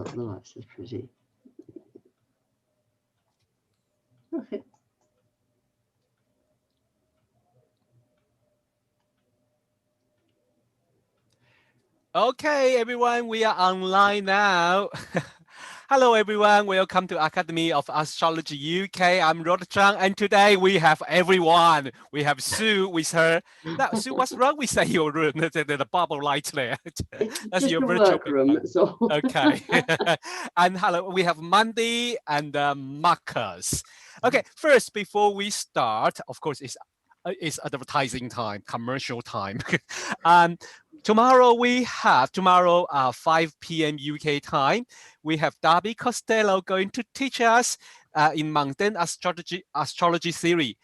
The lights is pretty. Okay. Okay, everyone, we are online now. Hello, everyone. Welcome to Academy of Astrology UK. I'm Rod Chang, and today we have everyone. We have Sue with her. Now, Sue, what's wrong with your room? The bubble light there. It's That's just your a virtual workroom, background. that's all. Okay. And hello, we have Mandy and Marcus. Okay, first, before we start, of course, it's advertising time, commercial time. um, Tomorrow 5 p.m. UK time, we have Darby Costello going to teach us in Mountain Astrology Theory,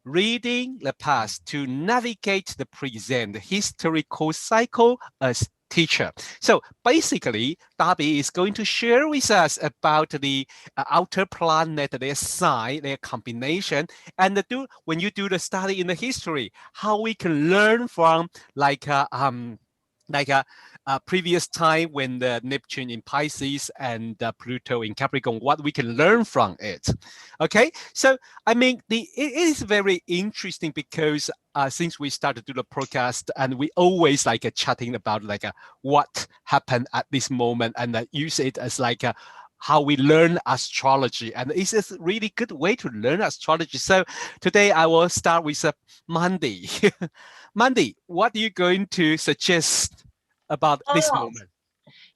reading the past to navigate the present historical cycle as teacher. So basically, Darby is going to share with us about the outer planet, their sign, their combination, and when you do the study in the history, how we can learn from like previous time when the Neptune in Pisces and Pluto in Capricorn, what we can learn from it. Okay, so I mean, it is very interesting because since we started to do the podcast, and we always chatting about what happened at this moment, and use it as how we learn astrology, and it's a really good way to learn astrology. So today I will start with Mandy. Mandy, what are you going to suggest about this moment?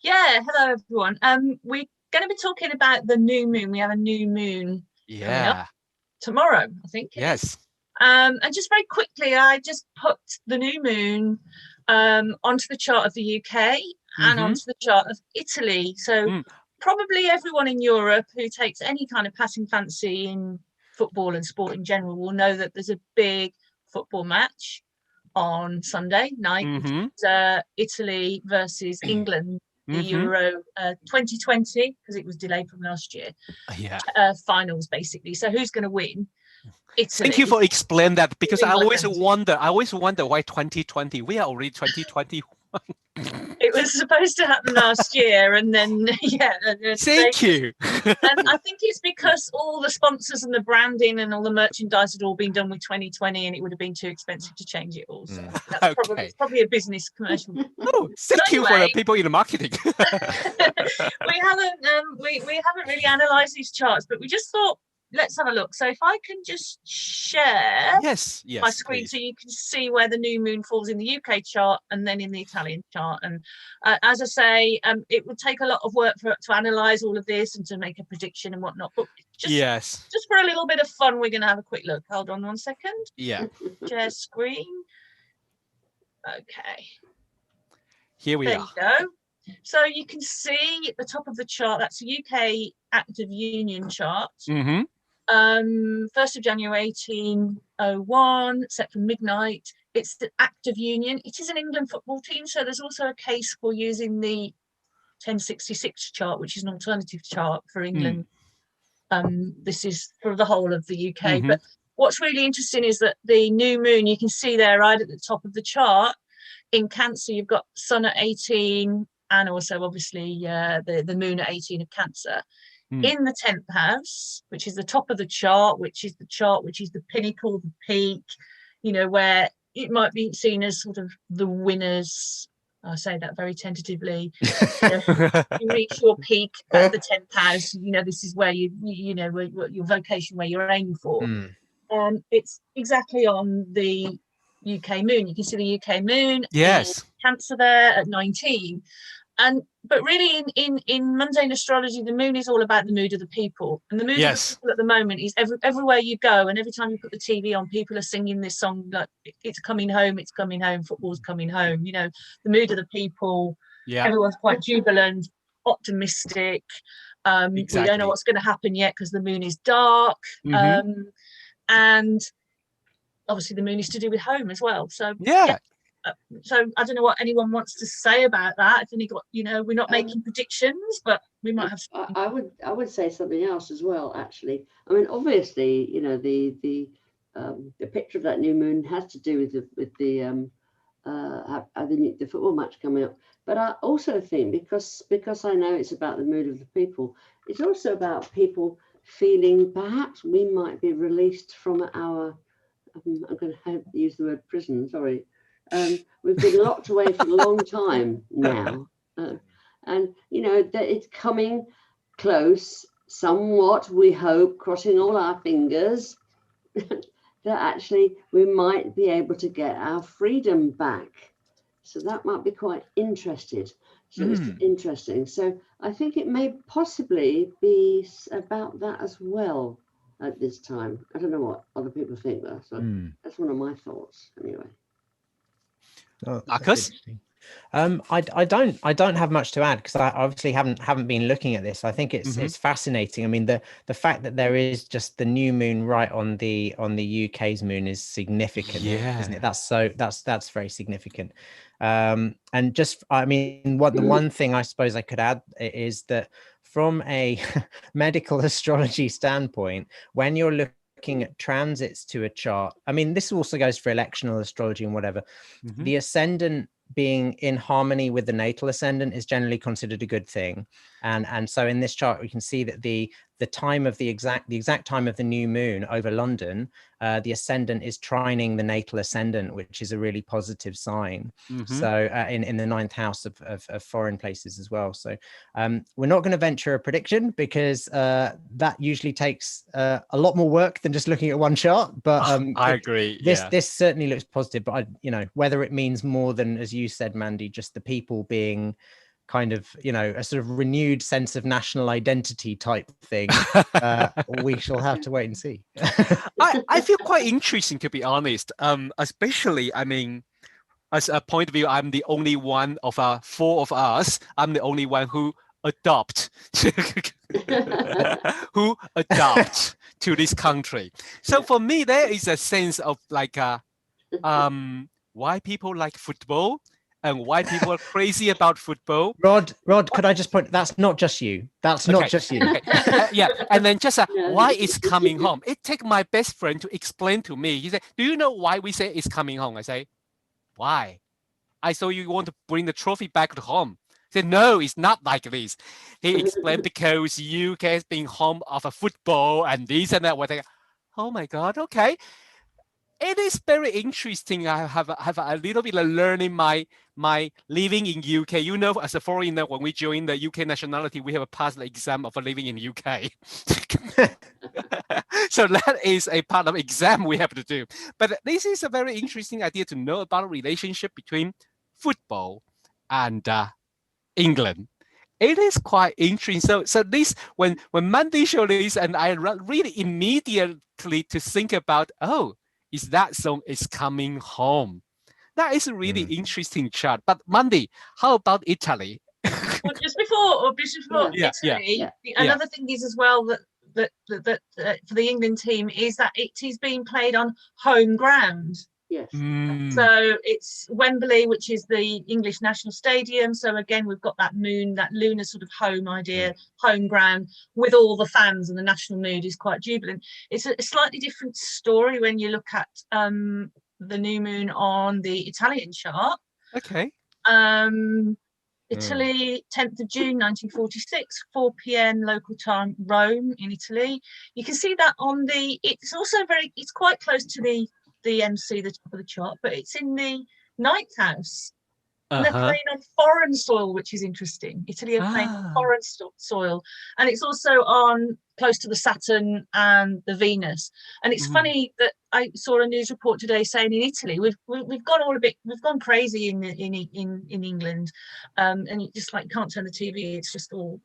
Yeah, hello everyone. We're going to be talking about the new moon. We have a new moon coming up tomorrow, I think. Yes. And just very quickly, I just put the new moon onto the chart of the UK and onto the chart of Italy. So probably everyone in Europe who takes any kind of passing fancy in football and sport in general will know that there's a big football match on Sunday night, Italy versus England, the Euro 2020, because it was delayed from last year. Finals, basically. So who's going to win? Italy. Thank you for explaining that, because I always wonder why 2020. We are already 2021. It was supposed to happen last year, and then Thank you. And I think it's because all the sponsors and the branding and all the merchandise had all been done with 2020, and it would have been too expensive to change it all. So that's probably a business commercial. Oh, thank you for the people in the marketing. we haven't really analysed these charts, but we just thought, let's have a look. So if I can just share my screen, please. So you can see where the new moon falls in the UK chart and then in the Italian chart. And as I say, it would take a lot of work to analyse all of this and to make a prediction and whatnot. But just for a little bit of fun, we're going to have a quick look. Hold on 1 second. Yeah. Share screen. Okay. Here we are. There you go. So you can see at the top of the chart, that's a UK active union chart. 1st of January 1801, set from midnight. It's the active union. It is an England football team, so there's also a case for using the 1066 chart, which is an alternative chart for England. This is for the whole of the UK. But what's really interesting is that the new moon, you can see there right at the top of the chart, in Cancer, you've got Sun at 18, and also obviously the moon at 18 of Cancer. In the 10th house, which is the top of the chart, which is the pinnacle, the peak, where it might be seen as sort of the winners. I say that very tentatively. You reach your peak at the 10th house. This is where your vocation, where you're aiming for. It's exactly on the UK moon. You can see the UK moon. Yes. Cancer there at 19. But really in mundane astrology, the moon is all about the mood of the people. And the mood of the people at the moment is everywhere you go, and every time you put the TV on, people are singing this song like it's coming home, football's coming home. The mood of the people. Yeah. Everyone's quite jubilant, optimistic. We don't know what's going to happen yet because the moon is dark. And obviously the moon is to do with home as well. So so I don't know what anyone wants to say about that. I've only got, we're not making predictions, but we might have. I would say something else as well. Actually, I mean, obviously, the picture of that new moon has to do with the have the football match coming up. But I also think because I know it's about the mood of the people, it's also about people feeling perhaps we might be released from our. I'm going to use the word prison. Sorry, we've been locked away for a long time now, and that it's coming close. Somewhat, we hope, crossing all our fingers, that actually we might be able to get our freedom back. So that might be quite interesting. So I think it may possibly be about that as well at this time. I don't know what other people think though. So that's one of my thoughts anyway. Marcus? I don't have much to add because I obviously haven't been looking at this. I think it's fascinating. I mean, the fact that there is just the new moon right on the UK's moon is significant, isn't it? That's very significant. And just, I mean, the one thing I suppose I could add is that from a medical astrology standpoint, when you're looking at transits to a chart, I mean, this also goes for electional astrology and whatever, the ascendant being in harmony with the natal ascendant is generally considered a good thing. And so in this chart, we can see that the time of the exact time of the new moon over London, the ascendant is trining the natal ascendant, which is a really positive sign. So in the 9th house of foreign places as well. So we're not going to venture a prediction because that usually takes a lot more work than just looking at one chart. But I agree. This certainly looks positive. But whether it means more than, as you said, Mandy, just the people being kind of, a sort of renewed sense of national identity type thing, we shall have to wait and see. I feel quite interesting, to be honest, especially, I mean, as a point of view, I'm the only one of four of us. I'm the only one who adopt to this country. So for me, there is a sense of like why people like football and why people are crazy about football. Rod, could I just point? That's not just you. That's not just you. Yeah, and then just why it's coming home. It take my best friend to explain to me. He said, "Do you know why we say it's coming home?" I say, "Why?" I saw you want to bring the trophy back to home. He said, "No, it's not like this." He explained because UK has been home of a football and this and that. What? Oh my God! Okay. It is very interesting. I have a little bit of learning my living in UK. As a foreigner, when we join the UK nationality, we have a passed exam of living in UK. So that is a part of exam we have to do. But this is a very interesting idea to know about a relationship between football and England. It is quite interesting. So this when Mandy showed this, and I really immediately to think about, is that song is coming home. That is a really interesting chart. But Mandy, how about Italy? Well, just before Italy, another thing is as well that for the England team is that it is being played on home ground. Yes. So it's Wembley, which is the English national stadium. So again, we've got that lunar sort of home idea, home ground with all the fans, and the national mood is quite jubilant. It's a slightly different story when you look at the new moon on the Italian chart. Okay. Italy, 10th of June 1946, 4 p.m. local time, Rome in Italy. You can see that on it's also it's quite close to the MC, the top of the chart, but it's in the 9th house. And they're playing on foreign soil, which is interesting. Italy are playing on foreign soil, and it's also on close to the Saturn and the Venus. And it's funny that I saw a news report today saying in Italy we've gone crazy in England, and you just can't turn the TV. It's just all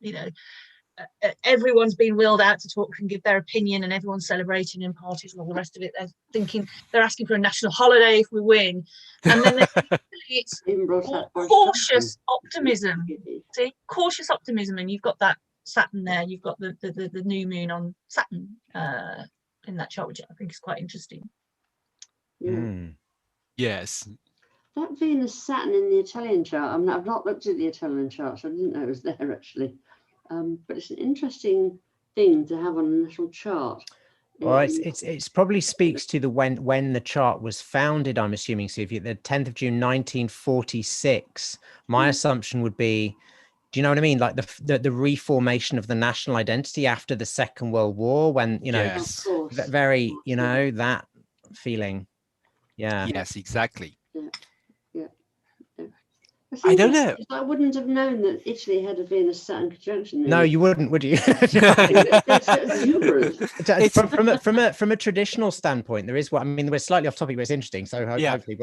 everyone's been wheeled out to talk and give their opinion, and everyone's celebrating in parties and all the rest of it. They're asking for a national holiday if we win, and then it's cautious optimism. See, cautious optimism, and you've got that Saturn there. You've got the new moon on Saturn in that chart, which I think is quite interesting. Yes. That Venus Saturn in the Italian chart. I mean, I've not looked at the Italian chart, so I didn't know it was there actually. But it's an interesting thing to have on a national chart. Well, it's probably speaks to the when the chart was founded. I'm assuming. So if you the 10th of June 1946, my assumption would be, do you know what I mean? Like the reformation of the national identity after the Second World War, when Yes. very that feeling. Yeah. Yes, exactly. Yeah. I don't know. I wouldn't have known that Italy had a Venus-Saturn conjunction. No, you wouldn't, would you? From a traditional standpoint, there is what I mean. We're slightly off topic, but it's interesting. So hopefully,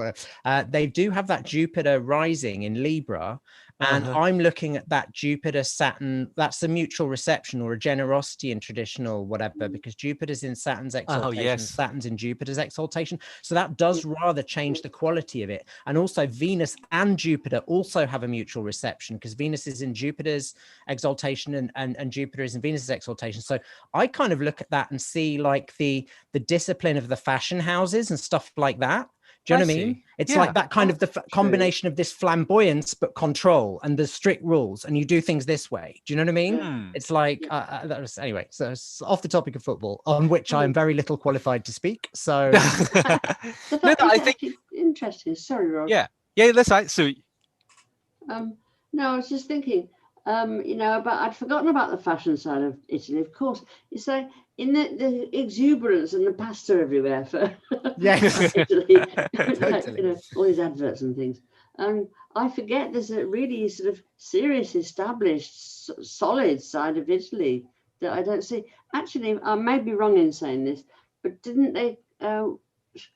they do have that Jupiter rising in Libra. And I'm looking at that Jupiter Saturn. That's a mutual reception or a generosity in traditional whatever, because Jupiter's in Saturn's exaltation, Saturn's in Jupiter's exaltation. So that does rather change the quality of it. And also Venus and Jupiter also have a mutual reception, because Venus is in Jupiter's exaltation and Jupiter is in Venus's exaltation. So I kind of look at that and see like the discipline of the fashion houses and stuff like that. Do you know what I mean? It's like that kind of the combination of this flamboyance, but control and the strict rules, and you do things this way. Do you know what I mean? It's like, anyway, so it's off the topic of football, on which I'm very little qualified to speak. So, I think interesting. Sorry, Rob. Yeah, that's right. So, no, I was just thinking, I'd forgotten about the fashion side of Italy. Of course, it's like in the exuberance and the pasta everywhere for Italy, Totally. all these adverts and things. I forget there's a really sort of serious, established, solid side of Italy that I don't see. Actually, I may be wrong in saying this, but didn't they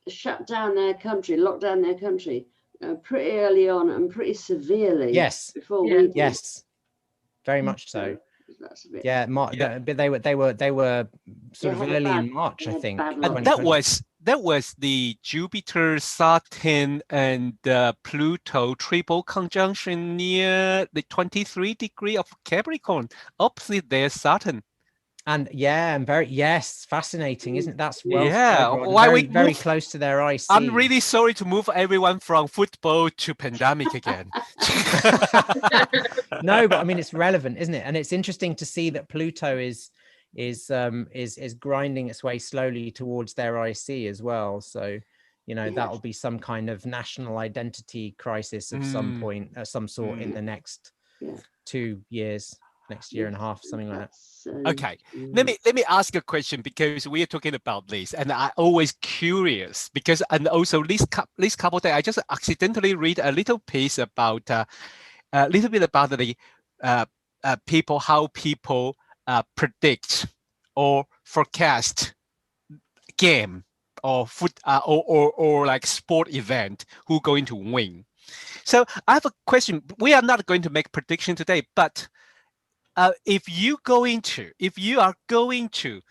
shut down their country, lock down their country pretty early on and pretty severely? Yes. Before we did. Yes. Very much so. That's a bit, but they were sort of early in March, I think. And that was the Jupiter, Saturn, and Pluto triple conjunction near the 23 degree of Capricorn, opposite their Saturn. And fascinating, isn't it? That's very close to their IC. I'm really sorry to move everyone from football to pandemic again. No, but I mean it's relevant, isn't it? And it's interesting to see that Pluto is grinding its way slowly towards their IC as well. So that will be some kind of national identity crisis of some point, some sort in the next 2 years. Next year and a half, something like that. Okay, let me ask a question, because we are talking about this, and I always curious because, and also this couple of days I just accidentally read a little piece about a little bit about the people, how people predict or forecast game or or like sport event who going to win. So I have a question. We are not going to make prediction today, but if you are going to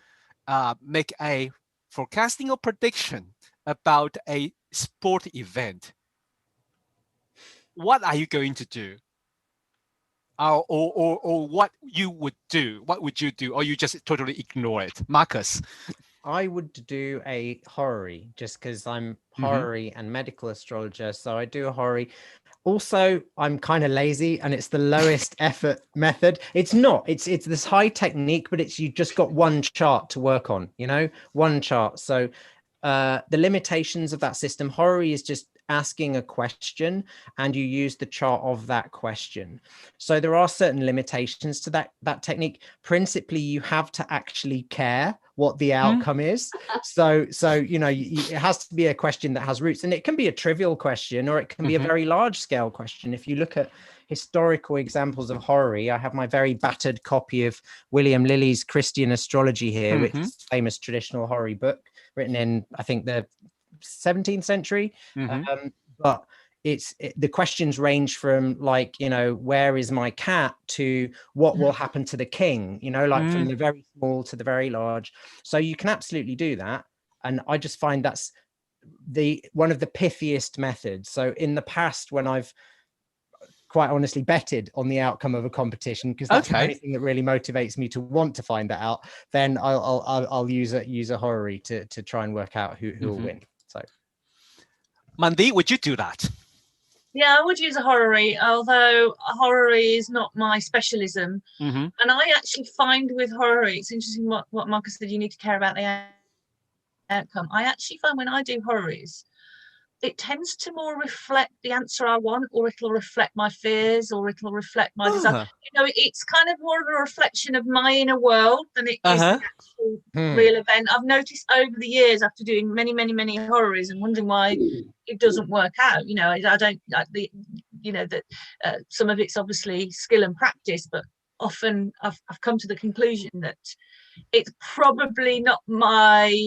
make a forecasting or prediction about a sport event, what are you going to do? Or what you would do? What would you do? Or you just totally ignore it? Marcus? I would do a horary, just because I'm horary and medical astrologer. So I do a horary. Also, I'm kind of lazy, and it's the lowest effort method. It's not. It's this high technique, but you just got one chart to work on. One chart. So the limitations of that system, horary is just asking a question and you use the chart of that question. So there are certain limitations to that technique. Principally, you have to actually care what the outcome is. So it has to be a question that has roots, and it can be a trivial question or it can be a very large scale question. If you look at historical examples of horary, I have my very battered copy of William Lilly's Christian Astrology here, which is a famous traditional horary book written in, I think, the 17th century. But the questions range from like, where is my cat, to what will happen to the king, from the very small to the very large. So you can absolutely do that. And I just find that's one of the pithiest methods. So in the past, when I've quite honestly betted on the outcome of a competition, because that's the only thing that really motivates me to want to find that out, then I'll use a horary to try and work out who will win. So Mandy, would you do that? Yeah, I would use a horary, although a horary is not my specialism. And I actually find with horary, it's interesting what Marcus said, you need to care about the outcome. I actually find when I do horrors, it tends to more reflect the answer I want, or it'll reflect my fears, or it'll reflect my desire. It's kind of more of a reflection of my inner world than it is the actual real event. I've noticed over the years, after doing many, many, many horrors and wondering why it doesn't work out. I don't like that some of it's obviously skill and practice, but often I've come to the conclusion that it's probably not my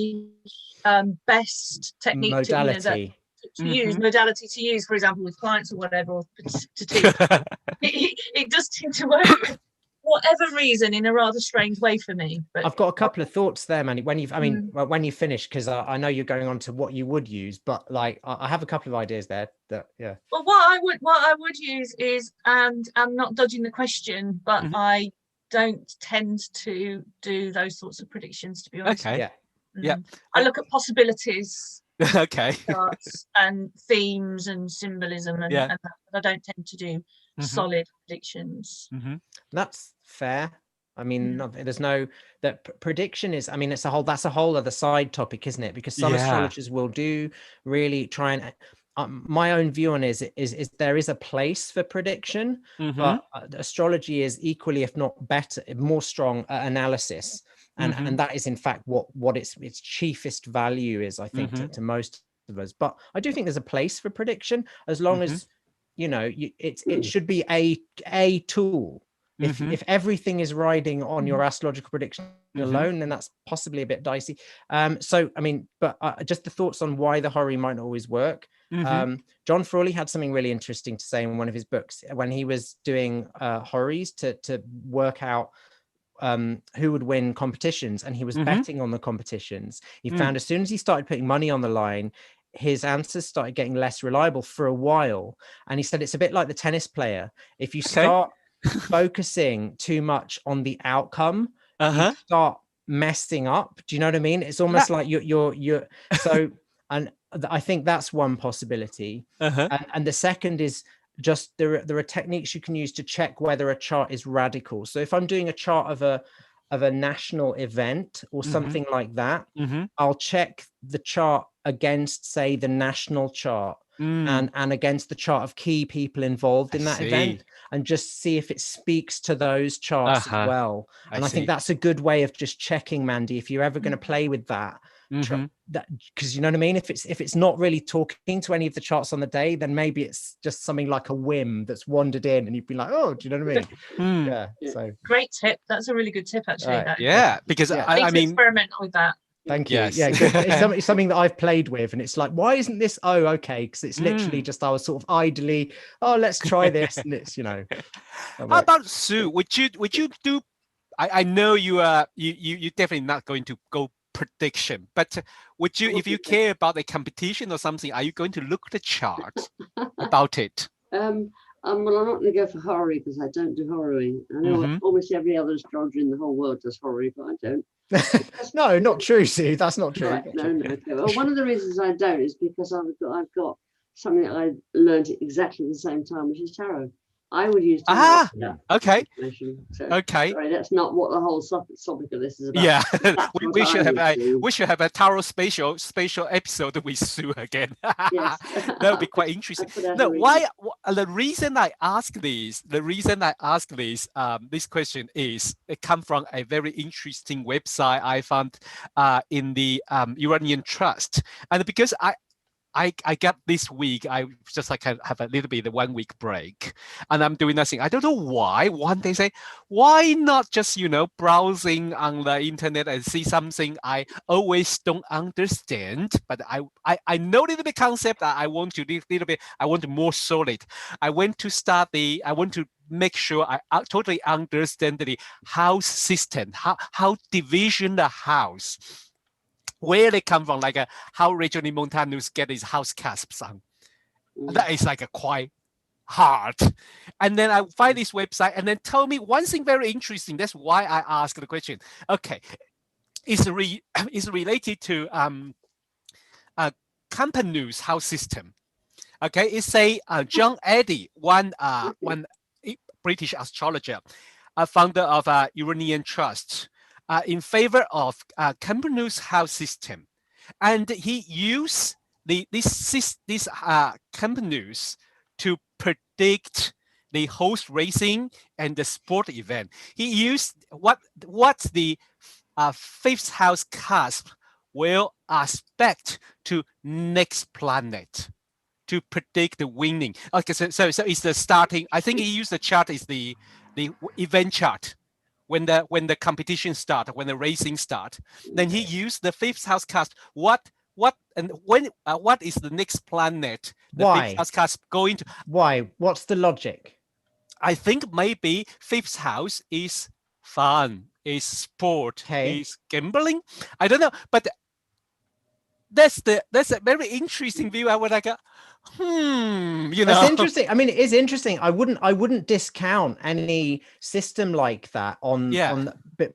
best technique modality to use modality to use, for example, with clients or whatever, or to teach. it does seem to work for whatever reason in a rather strange way for me. But I've got a couple of thoughts there, Mandy, when you finish, because I know you're going on to what you would use, but like I have a couple of ideas there well, what I would use is, and I'm not dodging the question, but I don't tend to do those sorts I predictions, to be honest. I look at possibilities, charts and themes and symbolism, and I don't tend to do solid predictions. That's fair. I mean, there's no that prediction is. I mean, that's a whole other side topic, isn't it? Because some astrologers will do really try and. My own view on is there is a place for prediction, but astrology is equally, if not better, more strong at analysis. And that is in fact what its chiefest value is, I think, to most of us. But I do think there's a place for prediction, as long as it should be a tool. If everything is riding on your astrological prediction alone, then that's possibly a bit dicey. So I mean, but just the thoughts on why the horary might not always work. John Frawley had something really interesting to say in one of his books when he was doing horaries to work out who would win competitions, and he was betting on the competitions. He found as soon as he started putting money on the line, his answers started getting less reliable for a while. And he said it's a bit like the tennis player. If you start focusing too much on the outcome, you start messing up. Do you know what I mean? It's almost like you're so, and I think that's one possibility. And the second is just there are techniques you can use to check whether a chart is radical. So if I'm doing a chart of a national event or something like that, I'll check the chart against, say, the national chart and against the chart of key people involved in that event, and just see if it speaks to those charts as well. And I think that's a good way of just checking, Mandy, if you're ever going to play with that. Because you know what I mean, if it's not really talking to any of the charts on the day, then maybe it's just something like a whim that's wandered in, and you'd be like, oh, do you know what I mean? So great tip. That's a really good tip, actually. Because I mean, experiment with that. Thank you. Yeah, good. It's something that I've played with, and it's like, why isn't this? Oh, okay, because it's literally just I was sort of idly, let's try this, and it's How about Sue? Would you do? I know you are you definitely not going to go prediction, but would you, if you care about a competition or something, are you going to look at the chart about it? Well, I'm not going to go for horary because I don't do horary. I know almost every other astrologer in the whole world does horary, but I don't. No, not true, Sue. That's not true. Right, no. Well, one of the reasons I don't is because I've got something that I learned at exactly the same time, which is tarot. I would use tarot. Okay. So, okay. Sorry, that's not what the whole topic of this is about. Yeah, we should have a tarot spatial episode with Sue again. Yes. That would be quite interesting. No, the reason I ask this, this question is it comes from a very interesting website I found in the Iranian Trust, and because I got this week, I just like have a little bit of 1 week break, and I'm doing nothing. I don't know why. One day say, why not just browsing on the internet and see something I always don't understand, but I know a little bit concept that I want to more solid. I want to make sure I totally understand the house system, how division the house. Where they come from, like how Reggiani Montanus get his house cusps on. That is like quite hard. And then I find this website and then tell me one thing very interesting. That's why I asked the question. Okay, it's related to Campanus house system. Okay, it's John Eddy, one British astrologer, founder of Iranian Trust. In favor of Campanus house system. and he used these companies to predict the horse racing and the sport event. He used what the fifth house cusp will expect to next planet to predict the winning. Okay, so it's the starting. I think he used the chart is the event chart when the competition start, when the racing start. Then he used the fifth house cusp. What and when what is the next planet? The Why? fifth house cusp going to? Why? What's the logic? I think maybe fifth house is fun, is sport, Okay. is gambling. I don't know, but that's a very interesting view. I would like, That's interesting. I mean, it is interesting. I wouldn't discount any system like that but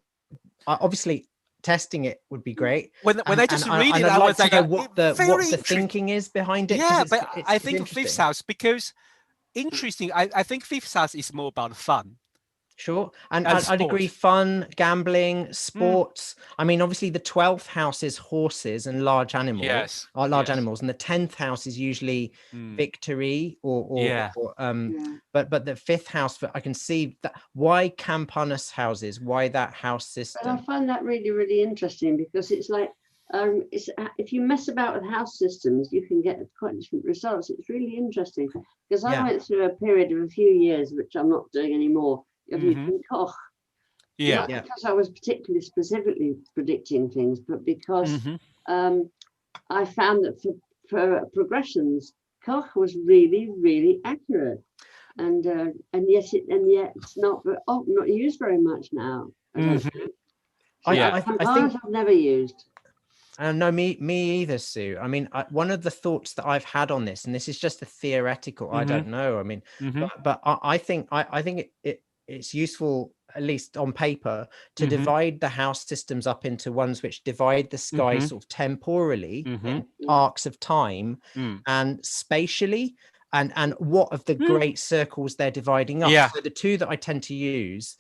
obviously testing it would be great. When I just read it, I'd I like was to like, know what the thinking is behind it. Yeah, but I it's think fifth house because interesting. I think fifth house is more about fun. Sure. And And I'd agree. sport. Fun, gambling, sports. I mean, obviously the 12th house is horses and large animals. Yes. Large yes. animals. And the 10th house is usually victory Yeah. but the fifth house, I can see that. Why Campanus houses? Why that house system? But I find that really, really interesting because it's like, if you mess about with house systems, you can get quite different results. It's really interesting because I went through a period of a few years, which I'm not doing anymore, of using Koch. Yeah. Not because I was particularly specifically predicting things, but because I found that for progressions, Koch was really, really accurate, and yet it's not used very much now. I think I've never used. No, me either, Sue. I mean, one of the thoughts that I've had on this, and this is just a theoretical, I don't know. I mean, but I think it's useful, at least on paper, to divide the house systems up into ones which divide the sky sort of temporally in arcs of time and spatially, and what of the great circles they're dividing up. So the two that I tend to use,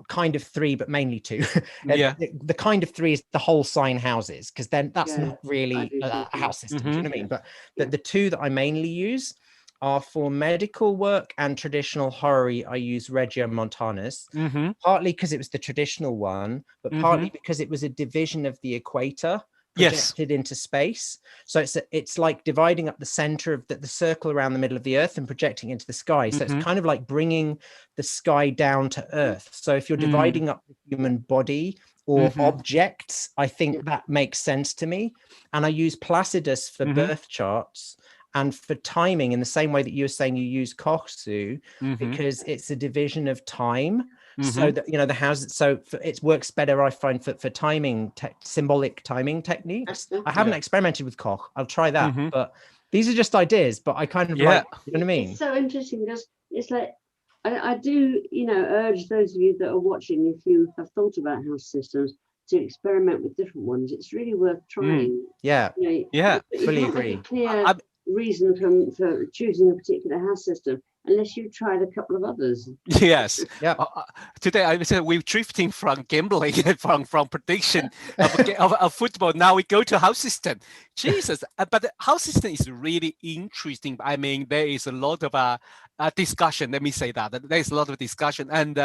kind of three, but mainly two. The kind of three is the whole sign houses, because then that's not really a house system. Do you know what I mean? But the two that I mainly use are for medical work and traditional horary. I use Regiomontanus, partly because it was the traditional one, but partly because it was a division of the equator projected into space. So it's like dividing up the center of the circle around the middle of the earth and projecting into the sky. So it's kind of like bringing the sky down to earth. So if you're dividing up the human body or objects, I think that makes sense to me. And I use Placidus for birth charts and for timing in the same way that you were saying you use Kochsu, because it's a division of time. So that, the houses, it works better, I find, for timing, symbolic timing techniques. I haven't experimented with Koch. I'll try that, but these are just ideas. But I kind of like, you know what I mean? It's so interesting because it's like I do, urge those of you that are watching, if you have thought about house systems, to experiment with different ones. It's really worth trying. Fully agree. A clear reason for choosing a particular house system unless you tried a couple of others. Yes. Today I said we're drifting from gambling from prediction of football. Now we go to house system. Jesus, but the house system is really interesting. I mean, there is a lot of discussion. Let me say that there is a lot of discussion, and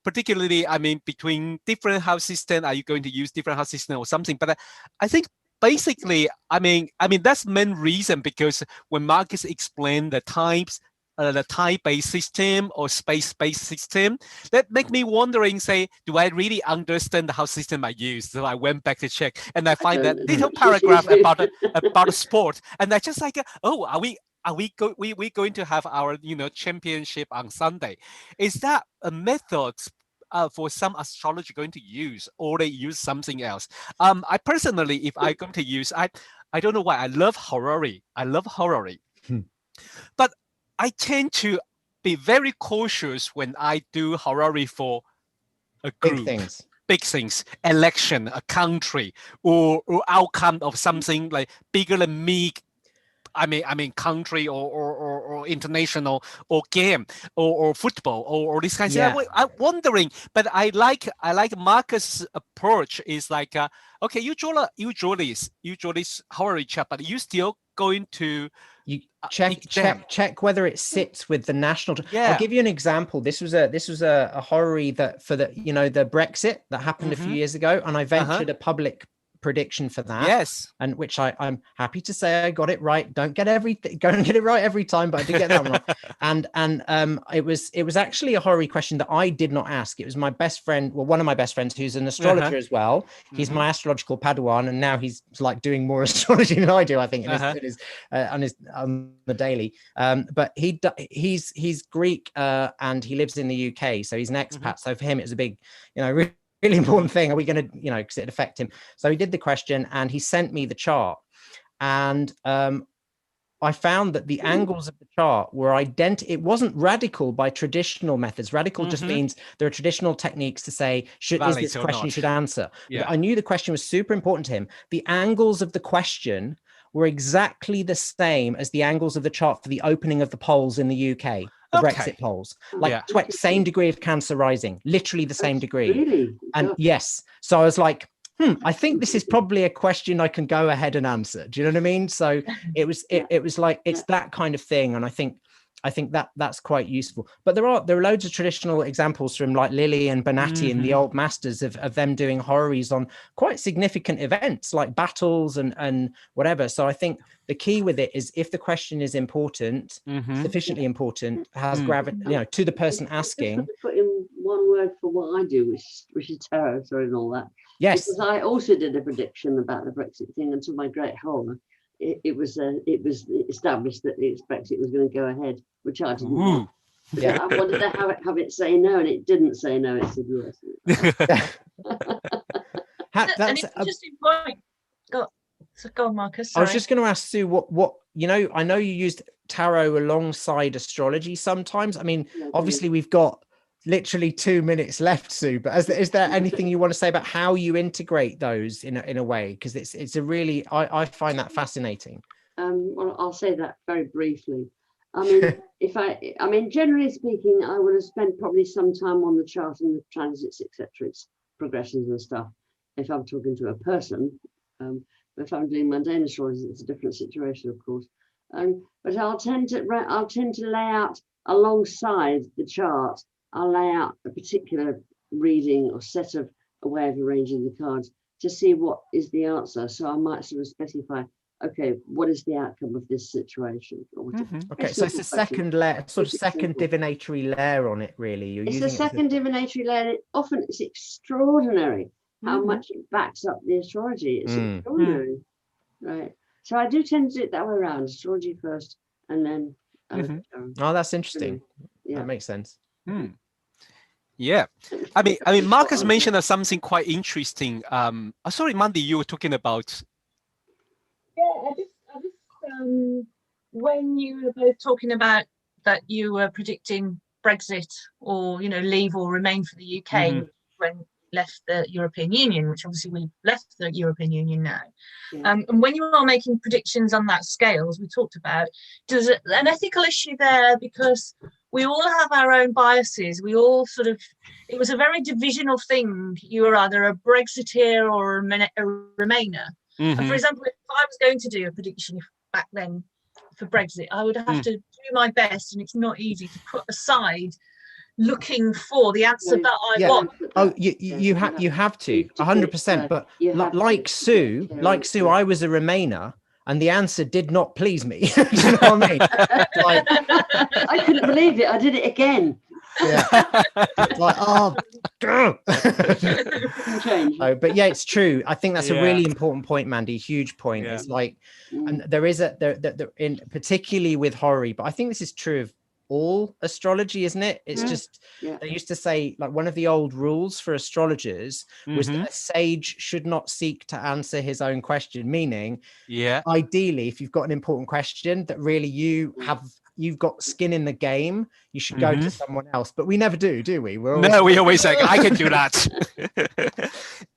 particularly, I mean, between different house system. Are you going to use different house system or something? But I think basically, I mean that's the main reason, because when Marcus explained the types. The time-based system or space-based system, that make me wondering, say, do I really understand the house system I use? So I went back to check, and I find that little paragraph about a sport, and I just like, are we going to have our championship on Sunday? Is that a method for some astrology going to use, or they use something else? I personally, if I'm going to use, I don't know why, I love horary. But I tend to be very cautious when I do horary for a group. Big things, election, a country, or outcome of something like bigger than me I mean, country or international or game or football or this kind of thing. I'm wondering, but I like Marcus' approach is like, okay, you draw this Horary chart, but you still going to check whether it sits with the national. Yeah. I'll give you an example. This was a horary that for the the Brexit that happened a few years ago, and I ventured a public prediction for that. Yes. And which I'm happy to say I got it right. Don't get it right every time, but I did get that one right. And it was actually a horary question that I did not ask. It was my best friend, well, one of my best friends who's an astrologer as well. He's my astrological Padawan, and now he's like doing more astrology than I do, I think, on the daily. But he's Greek and he lives in the UK, so he's an expat. So for him it was a big, really important thing. Are we going to, because it affect him? So he did the question and he sent me the chart, and I found that the angles of the chart were it wasn't radical by traditional methods. Radical just means there are traditional techniques to say, is this question you should answer? Yeah. I knew the question was super important to him. The angles of the question were exactly the same as the angles of the chart for the opening of the polls in the UK. Brexit polls, same degree of Cancer rising, literally the same degree. Really? And yes, so I was like, I think this is probably a question I can go ahead and answer. Do you know what I mean? So it was like, it's that kind of thing. And I think that's quite useful. But there are loads of traditional examples from like Lily and Bonatti and the old masters of them doing horaries on quite significant events like battles and whatever. So I think the key with it is if the question is important, sufficiently important, has gravity, to the person asking. Just put in one word for what I do, which is tarot, and all that. Yes. Because I also did a prediction about the Brexit thing, and to my great horror, it was established that the Brexit was going to go ahead, which I didn't know. Yeah. I wanted to have it say no, and it didn't say no, it said yes. That's an interesting point. Go on, Marcus. Sorry. I was just going to ask Sue, what I know you used tarot alongside astrology sometimes. I mean, obviously we've got literally 2 minutes left, Sue, but is there anything you want to say about how you integrate those in a way? Because it's a really, I find that fascinating. Well, I'll say that very briefly. I mean, generally speaking, I would have spent probably some time on the chart and the transits, etc., its progressions and stuff, if I'm talking to a person. If I'm doing mundane astrology, it's a different situation, of course. But I'll tend to lay out alongside the chart. I'll lay out a particular reading or set of a way of arranging the cards to see what is the answer. So I might sort of specify, okay, what is the outcome of this situation? Okay, so it's a second layer, sort of second divinatory layer on it, really. It's a second divinatory layer. Often it's extraordinary how much it backs up the astrology. It's extraordinary, right? So I do tend to do it that way around: astrology first, and then. Oh, that's interesting. Yeah. That makes sense. Yeah, I mean, Marcus mentioned something quite interesting. Sorry, Mandy, you were talking about. Yeah, I just when you were both talking about that you were predicting Brexit or leave or remain for the UK when we left the European Union, which obviously we left the European Union now. Yeah. And when you are making predictions on that scale, as we talked about, there's an ethical issue there because we all have our own biases. We all it was a very divisional thing. You were either a Brexiteer or a Remainer. And for example, if I was going to do a prediction back then for Brexit, I would have to do my best, and it's not easy to put aside looking for the answer that I want. Oh, you have to 100%. But like Sue, I was a Remainer. And the answer did not please me. Do you know what I mean? I couldn't believe it. I did it again. Yeah. Like, oh, but yeah, it's true. I think that's a really important point, Mandy. Huge point. It's like, and there is particularly with horary, but I think this is true of all astrology, isn't it? It's just they used to say, like, one of the old rules for astrologers was that a sage should not seek to answer his own question, meaning ideally if you've got an important question that really you've got skin in the game, you should go to someone else. But we never do we? We always always say, I can do that.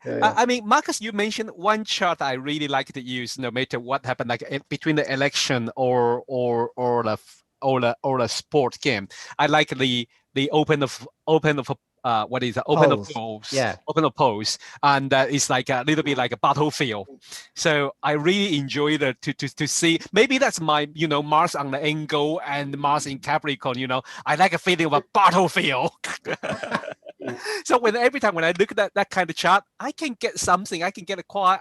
I mean, Marcus, you mentioned one chart I really like to use, no matter what happened, like between the election or a sport game. I like the open of what is it? Open of polls. Yeah. Open of polls, and it's like a little bit like a battlefield. So I really enjoy that to see. Maybe that's my Mars on the angle and Mars in Capricorn. I like a feeling of a battlefield. So every time when I look at that kind of chart, I can get something. I can get quite.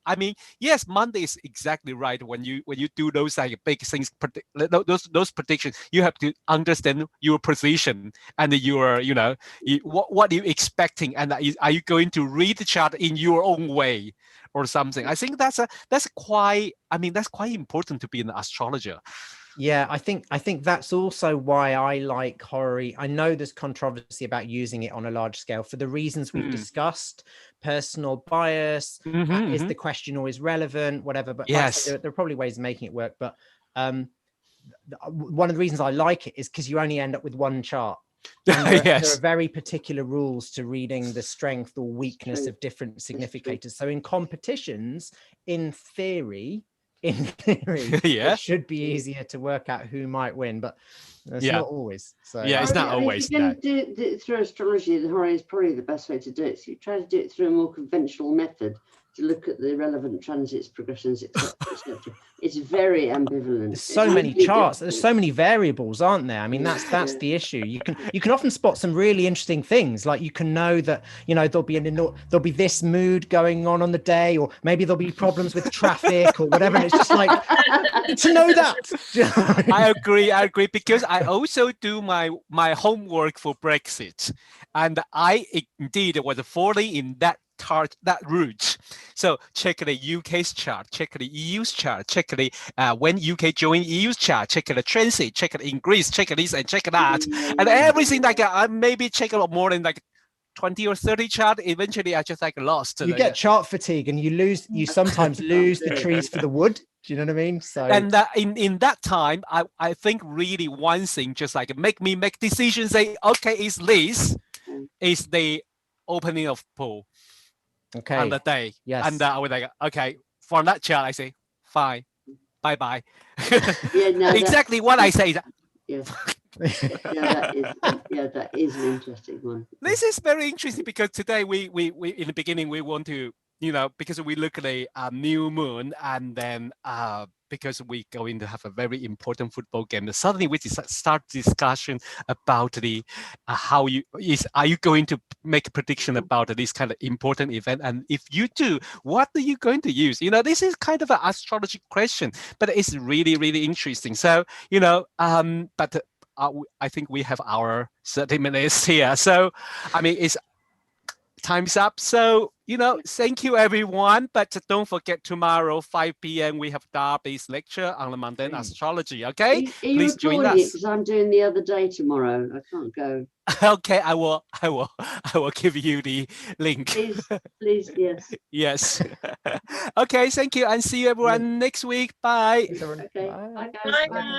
I mean, yes, Monday is exactly right. When you do those like big things, those predictions, you have to understand your position and your what are you expecting, and are you going to read the chart in your own way or something? I think that's quite important to be an astrologer. Yeah, I think that's also why I like horror. I know there's controversy about using it on a large scale for the reasons we've discussed. Personal bias, is the question always relevant, whatever, but yes, there are probably ways of making it work. But one of the reasons I like it is because you only end up with one chart. And there are very particular rules to reading the strength or weakness of different significators. So in competitions, in theory, it should be easier to work out who might win, but it's not always. So it's not always. If you're going to do it through astrology, the horror is probably the best way to do it. So you try to do it through a more conventional method to look at the relevant transits, progressions, etc. etc. It's very ambivalent. There's so many charts. There's so many variables, aren't there? I mean, that's the issue. You can often spot some really interesting things. Like you can know that there'll be this mood going on the day, or maybe there'll be problems with traffic or whatever. And it's just like to know that. I agree because I also do my homework for Brexit, and I indeed was falling in that route. So check the UK's chart, check the EU's chart, check the when UK joined EU's chart, check the transit, check the in Greece, check this and check that, and everything like I maybe check a lot more than like 20 or 30 chart. Eventually I just like lost. You get chart fatigue and you sometimes lose the trees for the wood. Do you know what I mean? So and in that time I think really one thing just like make decisions, say okay, is this is the opening of pool. Okay. On the day, yes, and I was like, okay, from that chart, I say, fine, bye bye. Exactly what I say. That is an interesting one. This is very interesting because today we in the beginning we want to because we look at the new moon, and then because we're going to have a very important football game, suddenly we start discussion about the are you going to make a prediction about this kind of important event, and if you do, what are you going to use? This is kind of an astrology question, but it's really, really interesting. So but I think we have our 30 minutes here, so I mean it's time's up. So thank you everyone, but don't forget tomorrow 5 p.m. we have Darby's lecture on the mundane astrology. Okay, please join us, because I'm doing the other day tomorrow. I can't go. Okay, I will give you the link. Please, yes. Okay, thank you, and see you everyone next week. Bye. Okay, bye guys. Bye.